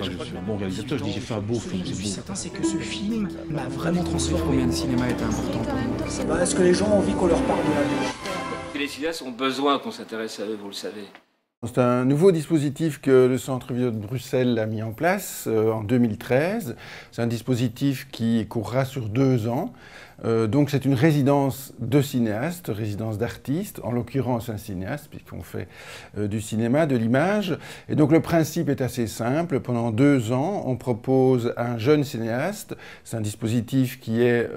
pas que je suis un bon réalisateur, je dis j'ai fait un beau film, c'est beau. Certain, c'est que ce film m'a vraiment transformé. Combien de cinéma est important pour nous? Est-ce que les gens ont envie qu'on leur parle de la vie? Les cinéastes ont besoin qu'on s'intéresse à eux, vous le savez. C'est un nouveau dispositif que le Centre Vidéo de Bruxelles a mis en place en 2013. C'est un dispositif qui courra sur 2 ans. Donc c'est une résidence de cinéastes, résidence d'artistes, en l'occurrence un cinéaste, puisqu'on fait du cinéma, de l'image. Et donc le principe est assez simple. Pendant 2 ans, on propose à un jeune cinéaste, c'est un dispositif qui est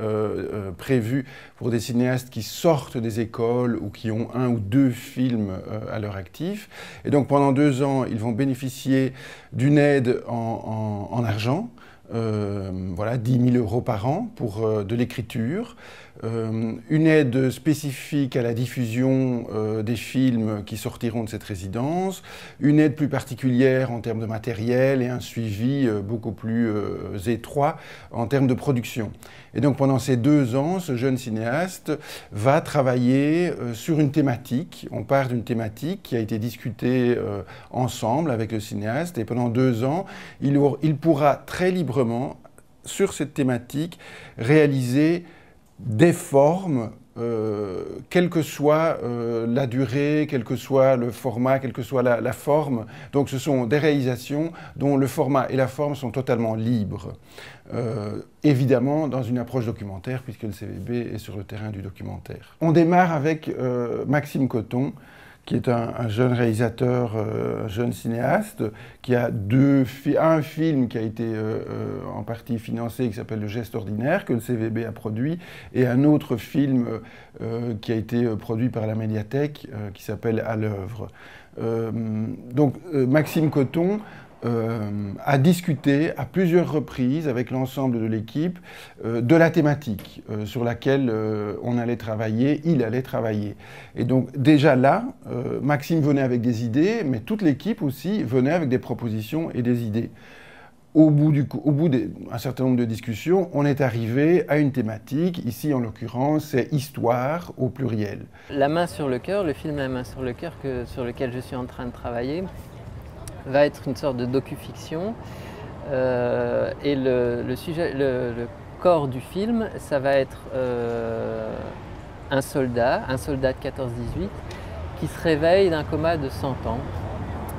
prévu pour des cinéastes qui sortent des écoles ou qui ont 1 ou 2 films à leur actif. Et donc pendant 2 ans, ils vont bénéficier d'une aide en argent. Voilà, 10 000 € par an pour de l'écriture, une aide spécifique à la diffusion des films qui sortiront de cette résidence, une aide plus particulière en termes de matériel et un suivi beaucoup plus étroit en termes de production. Et donc pendant ces 2 ans, ce jeune cinéaste va travailler sur une thématique. On part d'une thématique qui a été discutée ensemble avec le cinéaste et pendant 2 ans, il pourra très librement, sur cette thématique, réaliser des formes, quelle que soit la durée, quel que soit le format, quelle que soit la forme. Donc ce sont des réalisations dont le format et la forme sont totalement libres. Évidemment dans une approche documentaire, puisque le CVB est sur le terrain du documentaire. On démarre avec Maxime Coton, qui est un jeune réalisateur, un jeune cinéaste, qui a un film qui a été en partie financé, qui s'appelle Le Geste Ordinaire, que le CVB a produit, et un autre film qui a été produit par la médiathèque, qui s'appelle À l'œuvre. Donc Maxime Coton a discuté à plusieurs reprises avec l'ensemble de l'équipe de la thématique sur laquelle on allait travailler, il allait travailler. Et donc déjà là, Maxime venait avec des idées, mais toute l'équipe aussi venait avec des propositions et des idées. Au bout d'un certain nombre de discussions, on est arrivé à une thématique, ici en l'occurrence, c'est Histoire au pluriel. La main sur le cœur, le film La main sur le cœur sur lequel je suis en train de travailler, va être une sorte de docu-fiction et le corps du film, ça va être un soldat de 14-18 qui se réveille d'un coma de 100 ans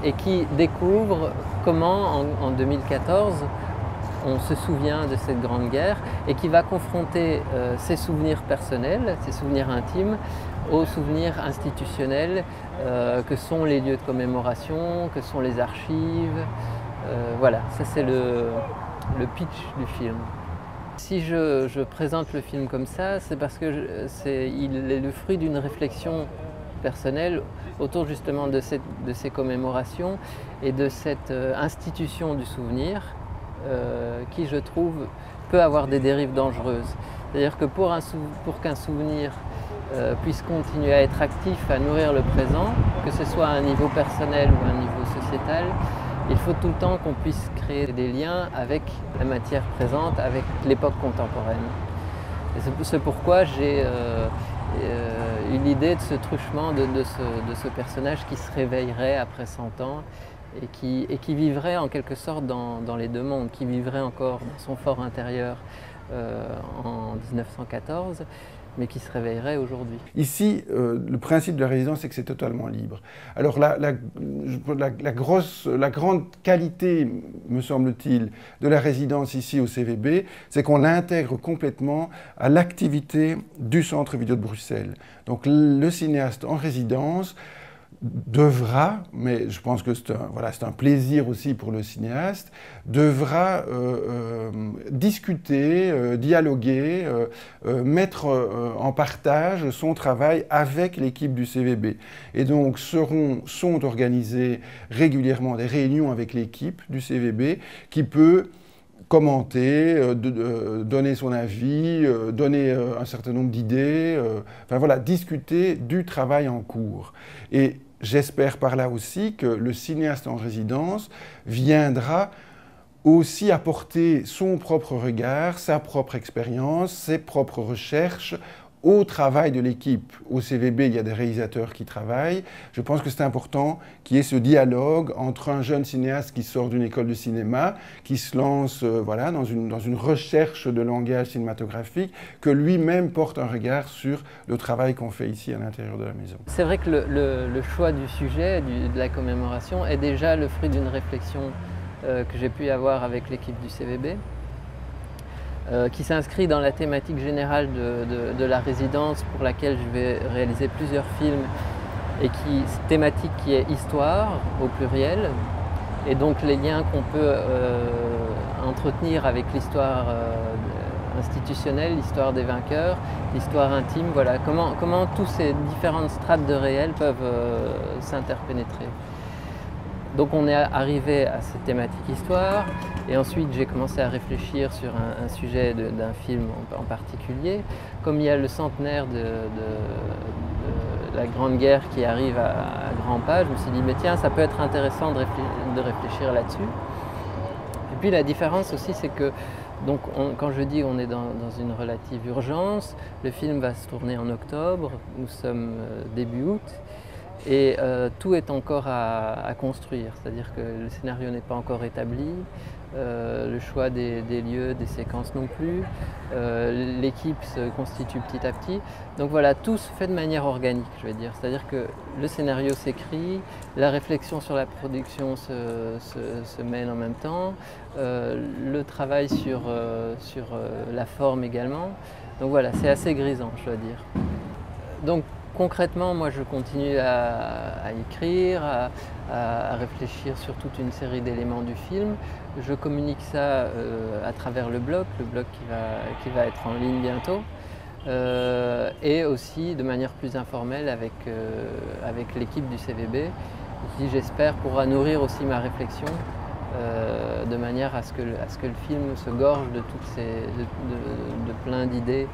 et qui découvre comment en 2014 on se souvient de cette grande guerre et qui va confronter ses souvenirs personnels, ses souvenirs intimes, aux souvenirs institutionnels que sont les lieux de commémoration, que sont les archives. Voilà, ça c'est le pitch du film. Si je présente le film comme ça, c'est parce qu'il est le fruit d'une réflexion personnelle autour justement de ces commémorations et de cette institution du souvenir qui, je trouve, peut avoir des dérives dangereuses. C'est-à-dire que pour qu'un souvenir puisse continuer à être actif, à nourrir le présent, que ce soit à un niveau personnel ou à un niveau sociétal, il faut tout le temps qu'on puisse créer des liens avec la matière présente, avec l'époque contemporaine. C'est pourquoi j'ai eu l'idée de ce truchement de ce personnage qui se réveillerait après 100 ans et qui vivrait en quelque sorte dans les 2 mondes, qui vivrait encore dans son fort intérieur en 1914, mais qui se réveillerait aujourd'hui. Ici, le principe de la résidence, c'est que c'est totalement libre. Alors la grande qualité, me semble-t-il, de la résidence ici au CVB, c'est qu'on l'intègre complètement à l'activité du Centre Vidéo de Bruxelles. Donc le cinéaste en résidence devra, mais je pense que c'est un plaisir aussi pour le cinéaste, devra discuter, dialoguer, mettre en partage son travail avec l'équipe du CVB. Et donc sont organisées régulièrement des réunions avec l'équipe du CVB qui peut commenter, donner son avis, donner un certain nombre d'idées, enfin voilà, discuter du travail en cours. Et j'espère par là aussi que le cinéaste en résidence viendra aussi apporter son propre regard, sa propre expérience, ses propres recherches au travail de l'équipe. Au CVB, il y a des réalisateurs qui travaillent. Je pense que c'est important qu'il y ait ce dialogue entre un jeune cinéaste qui sort d'une école de cinéma, qui se lance voilà, dans une recherche de langage cinématographique, que lui-même porte un regard sur le travail qu'on fait ici à l'intérieur de la maison. C'est vrai que le choix du sujet, de la commémoration, est déjà le fruit d'une réflexion que j'ai pu avoir avec l'équipe du CVB, qui s'inscrit dans la thématique générale de la résidence pour laquelle je vais réaliser plusieurs films, et thématique qui est histoire au pluriel, et donc les liens qu'on peut entretenir avec l'histoire institutionnelle, l'histoire des vainqueurs, l'histoire intime, voilà, comment tous ces différentes strates de réel peuvent s'interpénétrer. Donc on est arrivé à cette thématique histoire, et ensuite j'ai commencé à réfléchir sur un sujet d'un film en particulier. Comme il y a le centenaire de la Grande Guerre qui arrive à grands pas, je me suis dit, mais tiens, ça peut être intéressant de réfléchir là-dessus. Et puis la différence aussi, c'est que donc quand je dis on est dans une relative urgence, le film va se tourner en octobre, nous sommes début août, et tout est encore à construire, c'est-à-dire que le scénario n'est pas encore établi, le choix des lieux, des séquences non plus, l'équipe se constitue petit à petit. Donc voilà, tout se fait de manière organique, je vais dire. C'est-à-dire que le scénario s'écrit, la réflexion sur la production se mène en même temps, le travail sur la forme également. Donc voilà, c'est assez grisant, je dois dire. Donc concrètement, moi je continue à écrire, à réfléchir sur toute une série d'éléments du film. Je communique ça à travers le blog qui va être en ligne bientôt, et aussi de manière plus informelle avec l'équipe du CVB, qui j'espère pourra nourrir aussi ma réflexion de manière à ce que le film se gorge de plein d'idées